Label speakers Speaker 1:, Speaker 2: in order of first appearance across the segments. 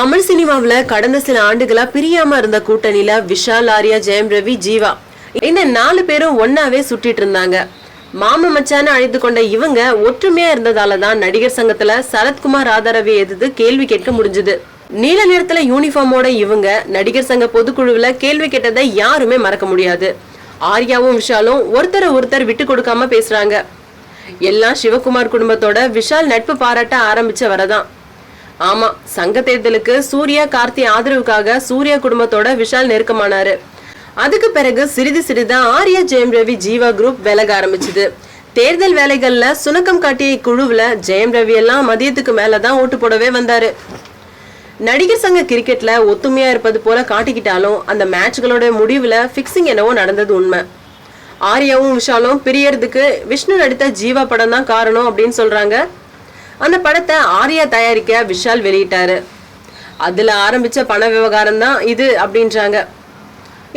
Speaker 1: தமிழ் சினிமாவுல கடந்த சில ஆண்டுகளா பிரியாம இருந்த கூட்டணியில விஷால், ஆர்யா, ஜெயம் ரவி, ஜீவா இந்த 4 பேரும் ஒன்னாவே சுட்டிட்டு இருந்தாங்க. மாம மச்சான அழைத்து கொண்ட இவங்க ஒற்றுமையா இருந்ததாலதான் நடிகர் சங்கத்துல சரத்குமார், ராதாரவி எதிர்த்து கேள்வி கேட்க முடிஞ்சது. நீல நிறத்துல யூனிஃபார்மோட இவங்க நடிகர் சங்க பொதுக்குழுவுல கேள்வி கேட்டதை யாருமே மறக்க முடியாது. ஆர்யாவும் விஷாலும் ஒருத்தர் விட்டு கொடுக்காம பேசுறாங்க. எல்லாம் சிவகுமார் குடும்பத்தோட விஷால் நட்பு பாராட்ட ஆரம்பிச்ச வரதான். ஆமா, சங்க தேர்தலுக்கு சூர்யா, கார்த்தி ஆதரவுக்காக சூர்யா குடும்பத்தோட விஷால் நெருக்கமானாரு. அதுக்கு பிறகு சிறிதா ஆர்யா, ஜெயம் ரவி, ஜீவா குரூப் விலக ஆரம்பிச்சது. தேர்தல் வேலைகள்ல சுணக்கம் காட்டிய இக்குழுவுல ஜெயம் ரவி எல்லாம் மதியத்துக்கு மேலதான் ஓட்டு போடவே வந்தாரு. நடிகர் சங்க கிரிக்கெட்ல ஒத்துமையா இருப்பது போல காட்டிக்கிட்டாலும் அந்த மேட்ச்களோட முடிவுல பிக்சிங் என்னவோ நடந்தது உண்மை. ஆர்யாவும் விஷாலும் பிரியறதுக்கு விஷ்ணு நடித்த ஜீவா படம் தான் காரணம் அப்படின்னு சொல்றாங்க. அந்த படத்தை ஆர்யா தயாரிக்க விஷால் வெளியிட்டாரு. அதுல ஆரம்பிச்ச பண விவகாரம் தான் இது அப்படின்றாங்க.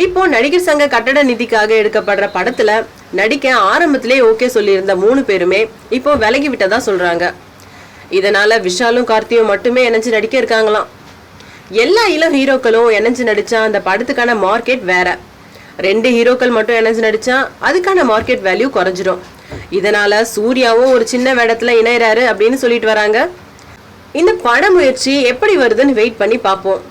Speaker 1: இப்போ நடிகர் சங்க கட்டட நிதிக்காக எடுக்கப்படுற படத்துல நடிக்க ஆரம்பத்திலே ஓகே சொல்லியிருந்த 3 பேருமே இப்போ விலகி விட்டதா சொல்றாங்க. இதனால விஷாலும் கார்த்தியும் மட்டுமே இணைஞ்சு நடிக்க இருக்காங்களாம். எல்லா இளம் ஹீரோக்களும் இணைஞ்சு நடிச்சா அந்த படத்துக்கான மார்க்கெட் வேற. 2 ஹீரோக்கள் மட்டும் இணைஞ்சு நடிச்சா அதுக்கான மார்க்கெட் வேல்யூ குறைஞ்சிடும். இதனால சூர்யாவும் ஒரு சின்ன வேடத்துல இணையறாரு அப்படின்னு சொல்லிட்டு வராங்க. இந்த பட முயற்சி எப்படி வருதுன்னு வெயிட் பண்ணி பார்ப்போம்.